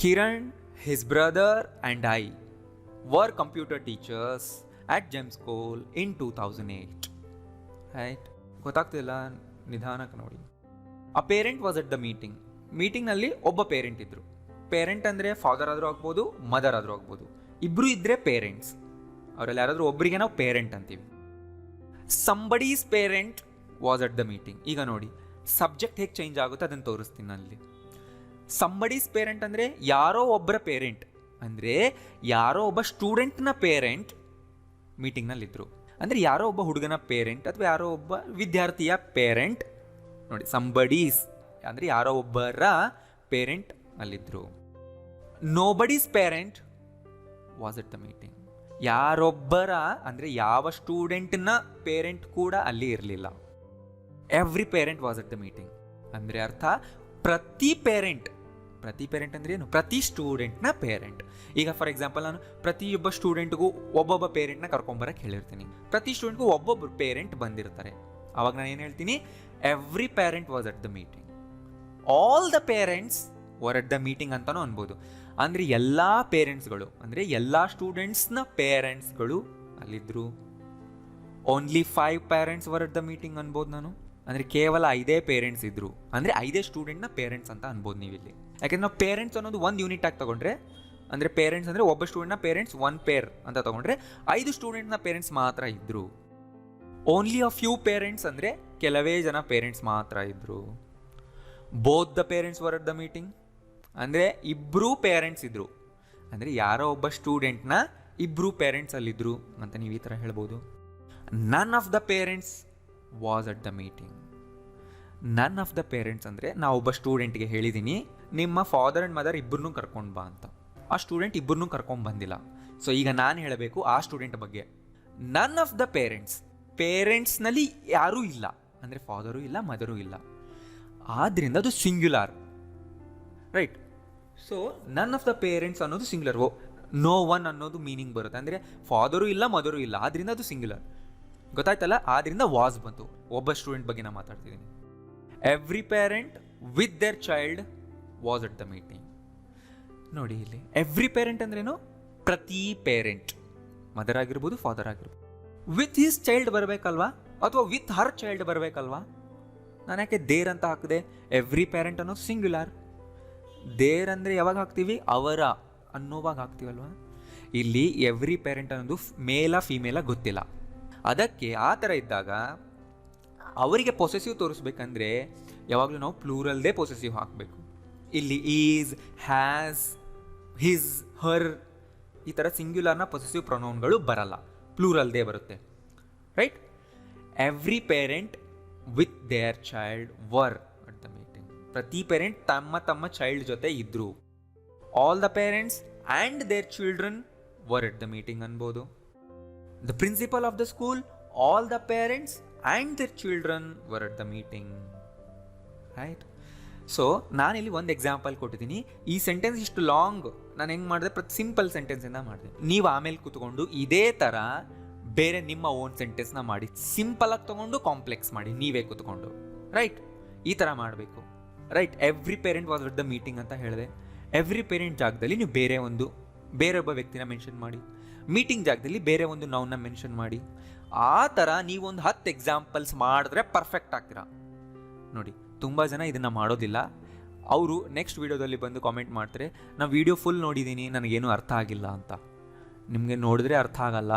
Kiran, his brother and I were computer teachers at GEM School in 2008. Right? ಗೊತ್ತಾಗ್ತಿಲ್ಲ, ನಿಧಾನಕ್ಕೆ ನೋಡಿ. A parent was at the meeting. ಮೀಟಿಂಗ್ನಲ್ಲಿ ಒಬ್ಬ parent ಇದ್ರು. Parent ಅಂದರೆ father ಆದರೂ ಆಗ್ಬೋದು, mother ಆದರೂ ಆಗ್ಬೋದು. ಇಬ್ಬರು ಇದ್ದರೆ ಪೇರೆಂಟ್ಸ್. ಅವರಲ್ಲಿ ಯಾರಾದರೂ ಒಬ್ಬರಿಗೆ ನಾವು ಪೇರೆಂಟ್ ಅಂತೀವಿ. Somebody's parent was at the meeting. ಈಗ ನೋಡಿ, ಸಬ್ಜೆಕ್ಟ್ ಹೇಗೆ ಚೇಂಜ್ ಆಗುತ್ತೆ ಅದನ್ನು ತೋರಿಸ್ತೀನಿ ಅಲ್ಲಿ. ಸಂಬಡೀಸ್ ಪೇರೆಂಟ್ ಅಂದರೆ ಯಾರೋ ಒಬ್ಬರ ಪೇರೆಂಟ್, ಅಂದರೆ ಯಾರೋ ಒಬ್ಬ ಸ್ಟೂಡೆಂಟ್ನ ಪೇರೆಂಟ್ ಮೀಟಿಂಗ್ನಲ್ಲಿದ್ದರು. ಅಂದರೆ ಯಾರೋ ಒಬ್ಬ ಹುಡುಗನ ಪೇರೆಂಟ್ ಅಥವಾ ಯಾರೋ ಒಬ್ಬ ವಿದ್ಯಾರ್ಥಿಯ ಪೇರೆಂಟ್. ನೋಡಿ, ಸಂಬಡೀಸ್ ಅಂದರೆ ಯಾರೋ ಒಬ್ಬರ ಪೇರೆಂಟ್ ಅಲ್ಲಿದ್ದರು. Nobody's parent was at the meeting. ಯಾರೊಬ್ಬರ ಅಂದರೆ ಯಾವ ಸ್ಟೂಡೆಂಟ್ನ ಪೇರೆಂಟ್ ಕೂಡ ಅಲ್ಲಿ ಇರಲಿಲ್ಲ. Every parent was at the meeting ಅಂದರೆ ಅರ್ಥ ಪ್ರತಿ ಪೇರೆಂಟ್ ಅಂದರೆ ಏನು? ಪ್ರತಿ ಸ್ಟೂಡೆಂಟ್ನ ಪೇರೆಂಟ್. ಈಗ ಫಾರ್ ಎಕ್ಸಾಂಪಲ್, ನಾನು ಪ್ರತಿಯೊಬ್ಬ ಸ್ಟೂಡೆಂಟ್ಗೂ ಒಬ್ಬೊಬ್ಬ ಪೇರೆಂಟ್ನ ಕರ್ಕೊಂಬರಕ್ಕೆ ಹೇಳಿರ್ತೀನಿ. ಪ್ರತಿ ಸ್ಟೂಡೆಂಟ್ಗೂ ಒಬ್ಬೊಬ್ಬರು ಪೇರೆಂಟ್ ಬಂದಿರ್ತಾರೆ. ಅವಾಗ ನಾನು ಏನು ಹೇಳ್ತೀನಿ? Every parent was at the meeting. All the parents were at the meeting ಅಂತಲೂ ಅನ್ಬೋದು. ಅಂದರೆ ಎಲ್ಲ ಪೇರೆಂಟ್ಸ್ಗಳು, ಅಂದರೆ ಎಲ್ಲ ಸ್ಟೂಡೆಂಟ್ಸ್ನ ಪೇರೆಂಟ್ಸ್ಗಳು ಅಲ್ಲಿದ್ದರು. Only 5 parents were at the meeting ಅನ್ಬೋದು ನಾನು. ಅಂದರೆ ಕೇವಲ 5 ಪೇರೆಂಟ್ಸ್ ಇದ್ದರು, ಅಂದರೆ 5 ಸ್ಟೂಡೆಂಟ್ನ ಪೇರೆಂಟ್ಸ್ ಅಂತ ಅನ್ಬೋದು ನೀವು ಇಲ್ಲಿ. ಯಾಕೆಂದ್ರೆ ನಾವು ಪೇರೆಂಟ್ಸ್ ಅನ್ನೋದು ಒಂದು ಯೂನಿಟ್ ಆಗಿ ತಗೊಂಡ್ರೆ, ಅಂದರೆ ಪೇರೆಂಟ್ಸ್ ಅಂದರೆ ಒಬ್ಬ ಸ್ಟೂಡೆಂಟ್ನ ಪೇರೆಂಟ್ಸ್ 1 ಪೇರ್ ಅಂತ ತಗೊಂಡ್ರೆ 5 ಸ್ಟೂಡೆಂಟ್ನ ಪೇರೆಂಟ್ಸ್ ಮಾತ್ರ ಇದ್ದರು. ಓನ್ಲಿ ಅ ಫ್ಯೂ ಪೇರೆಂಟ್ಸ್ ಅಂದರೆ ಕೆಲವೇ ಜನ ಪೇರೆಂಟ್ಸ್ ಮಾತ್ರ ಇದ್ದರು. Both the parents were at the meeting ಅಂದರೆ ಇಬ್ಬರೂ ಪೇರೆಂಟ್ಸ್ ಇದ್ದರು, ಅಂದರೆ ಯಾರೋ ಒಬ್ಬ ಸ್ಟೂಡೆಂಟ್ನ ಇಬ್ಬರು ಪೇರೆಂಟ್ಸ್ ಅಲ್ಲಿದ್ದರು ಅಂತ ನೀವು ಈ ಥರ ಹೇಳ್ಬೋದು. None of the parents was at the meeting. None of the parents ಅಂದರೆ ನಾ ಒಬ್ಬ ಸ್ಟೂಡೆಂಟ್ಗೆ ಹೇಳಿದ್ದೀನಿ, ನಿಮ್ಮ ಫಾದರ್ ಆ್ಯಂಡ್ ಮದರ್ ಇಬ್ಬರನ್ನೂ ಕರ್ಕೊಂಡು ಬಾ ಅಂತ. ಆ ಸ್ಟೂಡೆಂಟ್ ಇಬ್ಬರನ್ನೂ ಕರ್ಕೊಂಡು ಬಂದಿಲ್ಲ. ಸೊ ಈಗ ನಾನು ಹೇಳಬೇಕು ಆ ಸ್ಟೂಡೆಂಟ್ ಬಗ್ಗೆ. ನನ್ ಆಫ್ ದ ಪೇರೆಂಟ್ಸ್ನಲ್ಲಿ ಯಾರೂ ಇಲ್ಲ, ಅಂದರೆ ಫಾದರು ಇಲ್ಲ ಮದರು ಇಲ್ಲ, ಆದ್ದರಿಂದ ಅದು singular, right. So none of the parents ಅನ್ನೋದು ಸಿಂಗ್ಯುಲರ್. ನೋ ಒನ್ ಅನ್ನೋದು ಮೀನಿಂಗ್ ಬರುತ್ತೆ, ಅಂದರೆ ಫಾದರು ಇಲ್ಲ ಮದರು ಇಲ್ಲ, ಆದ್ದರಿಂದ ಅದು ಸಿಂಗ್ಯುಲರ್. ಗೊತ್ತಾಯ್ತಲ್ಲ, ಆದ್ದರಿಂದ ವಾಸ್ ಬಂತು. ಒಬ್ಬ ಸ್ಟೂಡೆಂಟ್ ಬಗ್ಗೆ ನಾನು ಮಾತಾಡ್ತಿದ್ದೀನಿ. Every parent with their child was at the meeting. ನೋಡಿ ಇಲ್ಲಿ ಎವ್ರಿ ಪೇರೆಂಟ್ ಅಂದ್ರೇನು? ಪ್ರತಿ ಪೇರೆಂಟ್, ಮದರ್ ಆಗಿರ್ಬೋದು ಫಾದರ್ ಆಗಿರ್ಬೋದು. ವಿತ್ ಹಿಸ್ ಚೈಲ್ಡ್ ಬರಬೇಕಲ್ವಾ, ಅಥವಾ ವಿತ್ ಹರ್ ಚೈಲ್ಡ್ ಬರಬೇಕಲ್ವಾ? ನಾನು ಯಾಕೆ ದೇರ್ ಅಂತ ಹಾಕಿದೆ? ಎವ್ರಿ ಪೇರೆಂಟ್ ಅನ್ನೋದು ಸಿಂಗ್ಯುಲಾರ್. ದೇರ್ ಅಂದರೆ ಯಾವಾಗ ಹಾಕ್ತೀವಿ? ಅವರ ಅನ್ನೋವಾಗ ಹಾಕ್ತೀವಲ್ವಾ. ಇಲ್ಲಿ ಎವ್ರಿ ಪೇರೆಂಟ್ ಅನ್ನೋದು ಮೇಲ ಫೀಮೇಲ ಗೊತ್ತಿಲ್ಲ. ಅದಕ್ಕೆ ಆ ಥರ ಇದ್ದಾಗ ಅವರಿಗೆ ಪೊಸೆಸಿವ್ ತೋರಿಸ್ಬೇಕಂದ್ರೆ ಯಾವಾಗಲೂ ನಾವು ಪ್ಲೂರಲ್ದೇ ಪೊಸೆಸಿವ್ ಹಾಕಬೇಕು. ಇಲ್ಲಿ ಈಸ್, ಹ್ಯಾಸ್, ಹಿಸ್, ಹರ್ ಈ ಥರ ಸಿಂಗ್ಯುಲರ್ನ ಪೊಸೆಸಿವ್ ಪ್ರೊನೌನ್ಗಳು ಬರಲ್ಲ, ಪ್ಲೂರಲ್ದೇ ಬರುತ್ತೆ, right. Every parent with their child were at the meeting. ಪ್ರತಿ ಪೇರೆಂಟ್ ತಮ್ಮ ತಮ್ಮ ಚೈಲ್ಡ್ ಜೊತೆ ಇದ್ದರು. All the parents and their children were at the meeting ಅನ್ಬೋದು. The principal of the school, all the parents and their children were at the meeting, right? So ನಾನಿಲ್ಲಿ ಒಂದು example ಕೊಟ್ಟಿದ್ದೀನಿ. ಈ ಸೆಂಟೆನ್ಸ್ ಇಷ್ಟು ಲಾಂಗ್ ನಾನು ಹೆಂಗೆ ಮಾಡಿದೆ? ಸಿಂಪಲ್ ಸೆಂಟೆನ್ಸಿಂದ ಮಾಡಿದೆ. ನೀವು ಆಮೇಲೆ ಕೂತ್ಕೊಂಡು ಇದೇ ಥರ ಬೇರೆ ನಿಮ್ಮ ಓನ್ ಸೆಂಟೆನ್ಸ್ನ ಮಾಡಿ, ಸಿಂಪಲಾಗಿ ತೊಗೊಂಡು ಕಾಂಪ್ಲೆಕ್ಸ್ ಮಾಡಿ ನೀವೇ ಕೂತ್ಕೊಂಡು, ರೈಟ್. ಈ ಥರ ಮಾಡಬೇಕು, right. Every parent was at the meeting ಅಂತ ಹೇಳಿದೆ. ಎವ್ರಿ ಪೇರೆಂಟ್ ಜಾಗದಲ್ಲಿ ನೀವು ಬೇರೆ ಒಬ್ಬ ವ್ಯಕ್ತಿನ ಮೆನ್ಷನ್ ಮಾಡಿ. ಮೀಟಿಂಗ್ ಜಾಗದಲ್ಲಿ ಬೇರೆ ಒಂದು ನೌನ್ನ ಮೆನ್ಷನ್ ಮಾಡಿ. ಆ ಥರ ನೀವೊಂದು 10 ಎಕ್ಸಾಂಪಲ್ಸ್ ಮಾಡಿದ್ರೆ ಪರ್ಫೆಕ್ಟ್ ಆಗ್ತೀರಾ. ನೋಡಿ, ತುಂಬ ಜನ ಇದನ್ನು ಮಾಡೋದಿಲ್ಲ. ಅವರು ನೆಕ್ಸ್ಟ್ ವೀಡಿಯೋದಲ್ಲಿ ಬಂದು ಕಾಮೆಂಟ್ ಮಾಡ್ತಾರೆ, ನಾನು ವೀಡಿಯೋ ಫುಲ್ ನೋಡಿದ್ದೀನಿ, ನನಗೇನು ಅರ್ಥ ಆಗಿಲ್ಲ ಅಂತ. ನಿಮಗೆ ನೋಡಿದ್ರೆ ಅರ್ಥ ಆಗಲ್ಲ,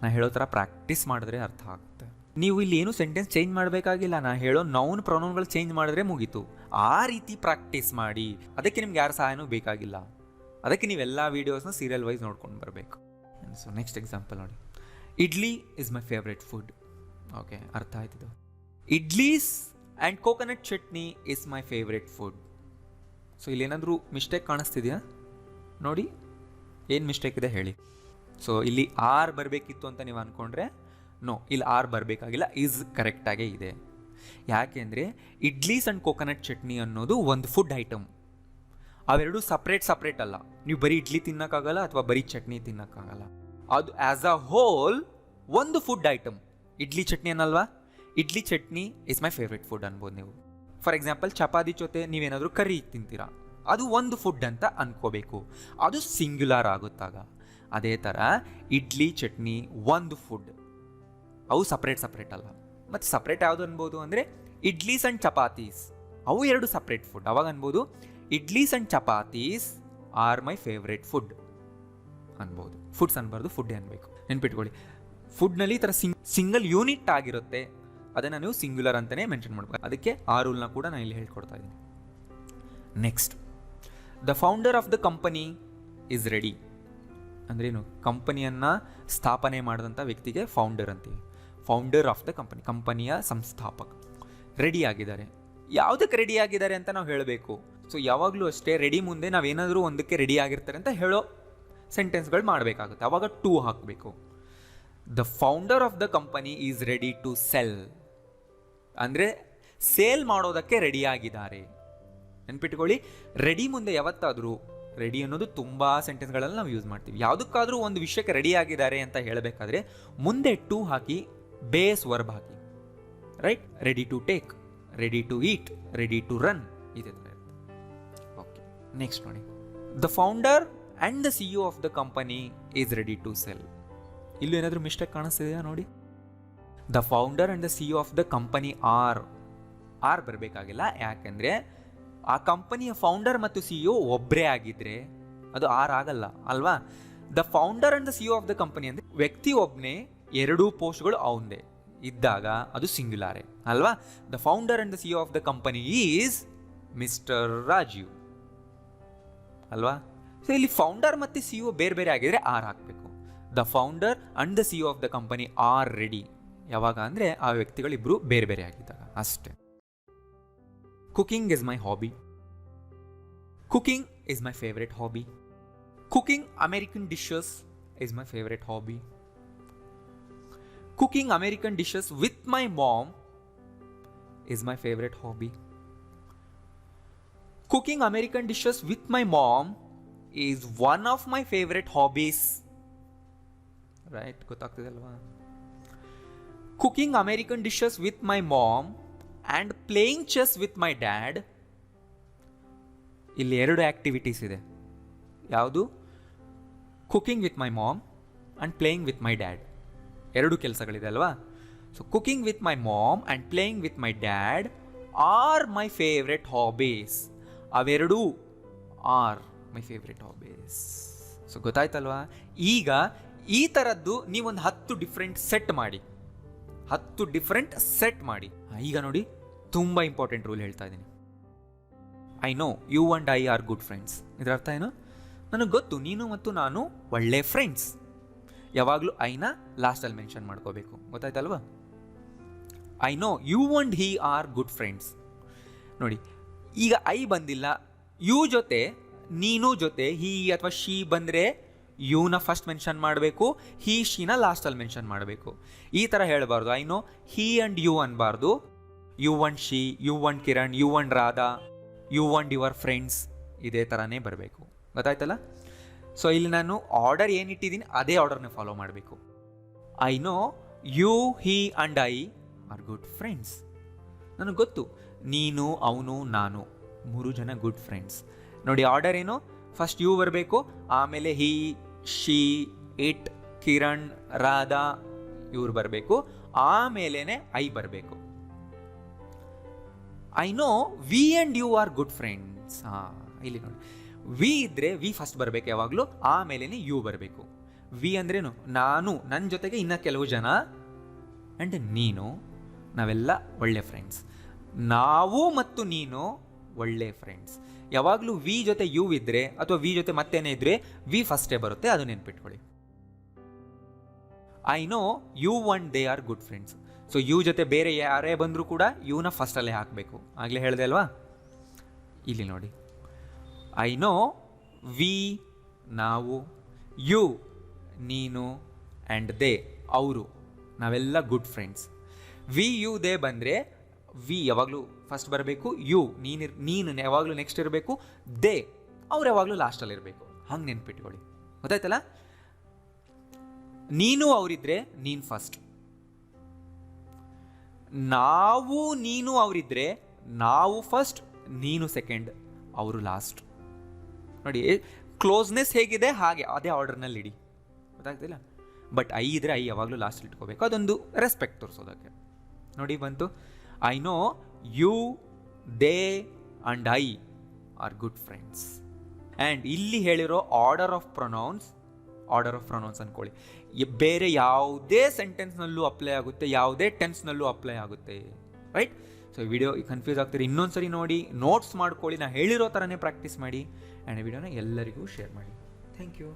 ನಾನು ಹೇಳೋ ಥರ ಪ್ರಾಕ್ಟೀಸ್ ಮಾಡಿದ್ರೆ ಅರ್ಥ ಆಗುತ್ತೆ. ನೀವು ಇಲ್ಲಿ ಏನು ಸೆಂಟೆನ್ಸ್ ಚೇಂಜ್ ಮಾಡಬೇಕಾಗಿಲ್ಲ, ನಾನು ಹೇಳೋ ನೌನ್ ಪ್ರೊನೌನ್ಗಳು ಚೇಂಜ್ ಮಾಡಿದ್ರೆ ಮುಗೀತು. ಆ ರೀತಿ ಪ್ರಾಕ್ಟೀಸ್ ಮಾಡಿ. ಅದಕ್ಕೆ ನಿಮ್ಗೆ ಯಾರ ಸಹಾಯನೂ ಬೇಕಾಗಿಲ್ಲ. ಅದಕ್ಕೆ ನೀವೆಲ್ಲ ವೀಡಿಯೋಸ್ನ ಸೀರಿಯಲ್ ವೈಸ್ ನೋಡ್ಕೊಂಡು ಬರಬೇಕು. ಸೊ ನೆಕ್ಸ್ಟ್ ಎಕ್ಸಾಂಪಲ್ ನೋಡಿ. Idli is my favourite food. Okay, ಅರ್ಥ ಆಯ್ತಿದ್ದು. Idlis and coconut chutney is my favourite food. So ಇಲ್ಲೇನಾದರೂ ಮಿಸ್ಟೇಕ್ ಕಾಣಿಸ್ತಿದೆಯಾ? ನೋಡಿ, ಏನು ಮಿಸ್ಟೇಕ್ ಇದೆ ಹೇಳಿ. ಸೊ ಇಲ್ಲಿ ಆರ್ ಬರಬೇಕಿತ್ತು ಅಂತ ನೀವು ಅಂದ್ಕೊಂಡ್ರೆ ನೋ, ಇಲ್ಲಿ ಆರ್ ಬರಬೇಕಾಗಿಲ್ಲ, ಈಸ್ ಕರೆಕ್ಟಾಗೇ ಇದೆ. ಯಾಕೆಂದರೆ ಇಡ್ಲೀಸ್ ಆ್ಯಂಡ್ ಕೋಕೋನಟ್ ಚಟ್ನಿ ಅನ್ನೋದು ಒಂದು ಫುಡ್ ಐಟಮ್. ಅವೆರಡು ಸಪ್ರೇಟ್ ಅಲ್ಲ. ನೀವು ಬರೀ ಇಡ್ಲಿ ತಿನ್ನೋಕ್ಕಾಗಲ್ಲ ಅಥವಾ ಬರೀ ಚಟ್ನಿ ತಿನ್ನೋಕ್ಕಾಗಲ್ಲ. ಅದು ಆ್ಯಸ್ ಅ ಹೋಲ್ ಒಂದು ಫುಡ್ ಐಟಮ್. ಇಡ್ಲಿ ಚಟ್ನಿ ಅನ್ನಲ್ವಾ? Idli chutney is my favourite food ಅನ್ಬೋದು ನೀವು. ಫಾರ್ ಎಕ್ಸಾಂಪಲ್, ಚಪಾತಿ ಜೊತೆ ನೀವೇನಾದರೂ ಕರಿ ತಿಂತೀರಾ, ಅದು ಒಂದು ಫುಡ್ ಅಂತ ಅನ್ಕೋಬೇಕು. ಅದು ಸಿಂಗ್ಯುಲರ್ ಆಗುತ್ತಾಗ. ಅದೇ ಥರ ಇಡ್ಲಿ ಚಟ್ನಿ ಒಂದು ಫುಡ್, ಅವು ಸಪ್ರೇಟ್ ಅಲ್ಲ. ಮತ್ತು ಸಪ್ರೇಟ್ ಯಾವುದು ಅನ್ಬೋದು ಅಂದರೆ ಇಡ್ಲೀಸ್ ಆ್ಯಂಡ್ ಚಪಾತೀಸ್, ಅವು ಎರಡು ಸಪ್ರೇಟ್ ಫುಡ್. ಅವಾಗ ಅನ್ಬೋದು idlis and chapatis are my favourite food ಅನ್ಬೋದು. ಫುಡ್ಸ್ ಅನ್ಬಾರ್ದು, ಫುಡ್ಡೇ ಅನ್ಬೇಕು. ನೆನ್ಪಿಟ್ಕೊಳ್ಳಿ, ಫುಡ್ನಲ್ಲಿ ಈ ಥರ ಸಿಂಗಲ್ ಯೂನಿಟ್ ಆಗಿರುತ್ತೆ, ಅದನ್ನು ನೀವು ಸಿಂಗ್ಯುಲರ್ ಅಂತಲೇ ಮೆನ್ಷನ್ ಮಾಡಬೇಕು. ಅದಕ್ಕೆ ಆ ರೂಲ್ನ ಕೂಡ ನಾನು ಇಲ್ಲಿ ಹೇಳ್ಕೊಡ್ತಾ ಇದ್ದೀನಿ. Next, the founder of the company is ready. ಅಂದ್ರೇನು? ಕಂಪನಿಯನ್ನು ಸ್ಥಾಪನೆ ಮಾಡಿದಂಥ ವ್ಯಕ್ತಿಗೆ ಫೌಂಡರ್ ಅಂತೀವಿ. ಫೌಂಡರ್ ಆಫ್ ದ ಕಂಪನಿ, ಕಂಪನಿಯ ಸಂಸ್ಥಾಪಕ. ರೆಡಿ ಆಗಿದ್ದಾರೆ. ಯಾವುದಕ್ಕೆ ರೆಡಿ ಆಗಿದ್ದಾರೆ ಅಂತ ನಾವು ಹೇಳಬೇಕು. ಸೊ ಯಾವಾಗಲೂ ಅಷ್ಟೇ, ರೆಡಿ ಮುಂದೆ ನಾವೇನಾದರೂ ಒಂದಕ್ಕೆ ರೆಡಿ ಆಗಿರ್ತಾರೆ ಅಂತ ಹೇಳೋ ಸೆಂಟೆನ್ಸ್ಗಳು ಮಾಡಬೇಕಾಗುತ್ತೆ. ಆವಾಗ ಟು ಹಾಕಬೇಕು. The founder of the company is ready to sell. ಅಂದರೆ ಸೇಲ್ ಮಾಡೋದಕ್ಕೆ ರೆಡಿ ಆಗಿದ್ದಾರೆ. ನೆನ್ಪಿಟ್ಕೊಳ್ಳಿ, ರೆಡಿ ಮುಂದೆ ಯಾವತ್ತಾದರೂ, ರೆಡಿ ಅನ್ನೋದು ತುಂಬ ಸೆಂಟೆನ್ಸ್ಗಳಲ್ಲಿ ನಾವು ಯೂಸ್ ಮಾಡ್ತೀವಿ. ಯಾವುದಕ್ಕಾದರೂ ಒಂದು ವಿಷಯಕ್ಕೆ ರೆಡಿ ಆಗಿದ್ದಾರೆ ಅಂತ ಹೇಳಬೇಕಾದ್ರೆ ಮುಂದೆ ಟು ಹಾಕಿ ಬೇಸ್ ವರ್ಬ್ ಹಾಕಿ, right. Ready to take, ready to eat, ready to run, ಇದೇ ಥರ ಇರುತ್ತೆ. ಓಕೆ, ನೆಕ್ಸ್ಟ್ ನೋಡಿ. The founder and the CEO of the company is ready to sell. ಇಲ್ಲೂ ಏನಾದರೂ ಮಿಸ್ಟೇಕ್ ಕಾಣಿಸ್ತಿದೆಯಾ ನೋಡಿ. The founder and the CEO of the company are ಬರಬೇಕಾಗಿಲ್ಲ, ಯಾಕೆಂದರೆ ಆ ಕಂಪನಿಯ ಫೌಂಡರ್ ಮತ್ತು CEO ಒಬ್ಬರೇ ಆಗಿದ್ದರೆ ಅದು ಆಗಲ್ಲ ಅಲ್ವಾ. The founder and the CEO of the company ಅಂದರೆ ವ್ಯಕ್ತಿ ಒಬ್ಬನೇ, ಎರಡೂ ಪೋಸ್ಟ್ಗಳು ಅವನದೇ ಇದ್ದಾಗ ಅದು ಸಿಂಗ್ಯುಲಾರೆ ಅಲ್ವಾ. The founder and the CEO of the company is mister Rajiv ಅಲ್ವಾ. ಸೊ ಇಲ್ಲಿ ಫೌಂಡರ್ ಮತ್ತು CEO ಬೇರೆ ಬೇರೆ ಆಗಿದ್ರೆ ಹಾಕಬೇಕು. The founder and the CEO of the company are ready. ಯಾವಾಗ ಅಂದರೆ ಆ ವ್ಯಕ್ತಿಗಳಿಬ್ಬರು ಬೇರೆ ಬೇರೆ ಆಗಿದ್ದಾಗ ಅಷ್ಟೇ. Cooking is my hobby. Cooking is my favourite hobby. Cooking American dishes is my favourite hobby. Cooking American dishes with my ma'am is my favourite hobby. Cooking American dishes with my mom is one of my favorite hobbies. Right? ಗೊತ್ತಾಗ್ತಿದೆ ಅಲ್ವಾ? Cooking American dishes with my mom and playing chess with my dad. ಇಲ್ಲಿ ಎರಡು activities ಇದೆ. ಯಾವುದು? Cooking with my mom and playing with my dad. ಎರಡು ಕೆಲಸಗಳಿದೆ ಅಲ್ವಾ. So cooking with my mom and playing with my dad are my favourite hobbies. ಅವೆರಡೂ are my favourite hobbies. So ಗೊತ್ತಾಯ್ತಲ್ವಾ. ಈಗ ಈ ಥರದ್ದು ನೀವೊಂದು 10 ಡಿಫ್ರೆಂಟ್ ಸೆಟ್ ಮಾಡಿ. ಈಗ ನೋಡಿ, ತುಂಬ ಇಂಪಾರ್ಟೆಂಟ್ ರೂಲ್ ಹೇಳ್ತಾ ಇದ್ದೀನಿ. I know you and I are good friends. ಇದರ ಅರ್ಥ ಏನು? ನನಗೆ ಗೊತ್ತು ನೀನು ಮತ್ತು ನಾನು ಒಳ್ಳೆ ಫ್ರೆಂಡ್ಸ್. ಯಾವಾಗಲೂ ಐನ ಲಾಸ್ಟಲ್ಲಿ ಮೆನ್ಷನ್ ಮಾಡ್ಕೋಬೇಕು. ಗೊತ್ತಾಯ್ತಲ್ವಾ. I know you and he are good friends. ನೋಡಿ, ಈಗ ಐ ಬಂದಿಲ್ಲ, ಯು ಜೊತೆ ನೀನು ಜೊತೆ ಹಿ ಅಥವಾ ಶಿ ಬಂದರೆ ಯುನ ಫಸ್ಟ್ ಮೆನ್ಷನ್ ಮಾಡಬೇಕು, ಹಿ ಶಿನ ಲಾಸ್ಟಲ್ಲಿ ಮೆನ್ಷನ್ ಮಾಡಬೇಕು. ಈ ಥರ ಹೇಳಬಾರ್ದು. I know he and you ಅನ್ಬಾರ್ದು. You and she, you and Kiran, you and Radha, you and your friends, ಇದೇ ಥರನೇ ಬರಬೇಕು. ಗೊತ್ತಾಯ್ತಲ್ಲ. ಸೊ ಇಲ್ಲಿ ನಾನು ಆರ್ಡರ್ ಏನಿಟ್ಟಿದ್ದೀನಿ ಅದೇ ಆರ್ಡರ್ನ ಫಾಲೋ ಮಾಡಬೇಕು. I know you, he and I are good friends. ನನಗೆ ಗೊತ್ತು ನೀನು, ಅವನು, ನಾನು 3 ಜನ ಗುಡ್ ಫ್ರೆಂಡ್ಸ್. ನೋಡಿ, ಆರ್ಡರ್ ಏನು? ಫಸ್ಟ್ ಯು ಬರಬೇಕು, ಆಮೇಲೆ he, she, it, Kiran, Radha ಇವ್ರು ಬರಬೇಕು, ಆಮೇಲೆ ಐ ಬರಬೇಕು. I know we and you are good friends. ಇಲ್ಲಿ ನೋಡಿ, ವಿ ಇದ್ದರೆ ವಿ ಫಸ್ಟ್ ಬರಬೇಕು ಯಾವಾಗಲೂ, ಆಮೇಲೆ ಯು ಬರಬೇಕು. ವಿ ಅಂದ್ರೇನು? ನಾನು, ನನ್ನ ಜೊತೆಗೆ ಇನ್ನು ಕೆಲವು ಜನ, ಆ್ಯಂಡ್ ನೀನು, ನಾವೆಲ್ಲ ಒಳ್ಳೆ ಫ್ರೆಂಡ್ಸ್. ನಾವು ಮತ್ತು ನೀನು ಒಳ್ಳೆ ಫ್ರೆಂಡ್ಸ್. ಯಾವಾಗಲೂ ವಿ ಜೊತೆ ಯು ಇದ್ದರೆ ಅಥವಾ ವಿ ಜೊತೆ ಮತ್ತೇನೇ ಇದ್ದರೆ ವಿ ಫಸ್ಟೇ ಬರುತ್ತೆ, ಅದು ನೆನ್ಪಿಟ್ಕೊಳ್ಳಿ. I know you and they are good friends. So you ಜೊತೆ ಬೇರೆ ಯಾರೇ ಬಂದರೂ ಕೂಡ ಯುನ ಫಸ್ಟಲ್ಲೇ ಹಾಕಬೇಕು. ಆಗಲೇ ಹೇಳಿದೆ ಅಲ್ವಾ. ಇಲ್ಲಿ ನೋಡಿ, ಐ ನೋ ವಿ ನಾವು, ಯು ನೀನು, ಆ್ಯಂಡ್ ದೇ ಅವರು, ನಾವೆಲ್ಲ good friends. We you they ಬಂದರೆ ವಿ ಯಾವಾಗಲೂ ಫಸ್ಟ್ ಬರಬೇಕು, ಯು ನೀನು ಯಾವಾಗಲೂ ನೆಕ್ಸ್ಟ್ ಇರಬೇಕು, ದೇ ಅವ್ರು ಯಾವಾಗಲೂ ಲಾಸ್ಟಲ್ಲಿ ಇರಬೇಕು. ಹಂಗೆ ನೆನ್ಪಿಟ್ಕೊಳ್ಳಿ. ಗೊತ್ತಾಯ್ತಲ್ಲ. ನೀನು ಅವರಿದ್ರೆ ನೀನು ಫಸ್ಟ್, ನಾವು ನೀನು ಅವರಿದ್ರೆ ನಾವು ಫಸ್ಟ್, ನೀನು ಸೆಕೆಂಡ್, ಅವರು ಲಾಸ್ಟ್. ನೋಡಿ, ಕ್ಲೋಸ್ನೆಸ್ ಹೇಗಿದೆ ಹಾಗೆ ಅದೇ ಆರ್ಡರ್ನಲ್ಲಿ ಇಡಿ. ಗೊತ್ತಾಗ್ತಿಲ್ಲ. ಬಟ್ ಐ ಇದ್ರೆ ಐ ಯಾವಾಗಲೂ ಲಾಸ್ಟಲ್ಲಿ ಇಟ್ಕೋಬೇಕು, ಅದೊಂದು ರೆಸ್ಪೆಕ್ಟ್ ತೋರಿಸೋದಕ್ಕೆ. ನೋಡಿ ಬಂತು. I know you, they and I are good friends. And ಇಲ್ಲಿ ಹೇಳಿರೋ ಆರ್ಡರ್ ಆಫ್ ಪ್ರೊನೌನ್ಸ್ ಅಂದ್ಕೊಳ್ಳಿ, ಬೇರೆ ಯಾವುದೇ ಸೆಂಟೆನ್ಸ್ನಲ್ಲೂ ಅಪ್ಲೈ ಆಗುತ್ತೆ, ಯಾವುದೇ ಟೆನ್ಸ್ನಲ್ಲೂ ಅಪ್ಲೈ ಆಗುತ್ತೆ. ರೈಟ್. ಸೊ ಈ ವಿಡಿಯೋ ಕನ್ಫ್ಯೂಸ್ ಆಗ್ತೀರಿ, ಇನ್ನೊಂದ್ಸರಿ ನೋಡಿ, ನೋಟ್ಸ್ ಮಾಡ್ಕೊಳ್ಳಿ, ನಾನು ಹೇಳಿರೋ ಥರನೇ ಪ್ರಾಕ್ಟೀಸ್ ಮಾಡಿ, ಆ್ಯಂಡ್ ಈ ವಿಡಿಯೋನ ಎಲ್ಲರಿಗೂ ಶೇರ್ ಮಾಡಿ. Thank you.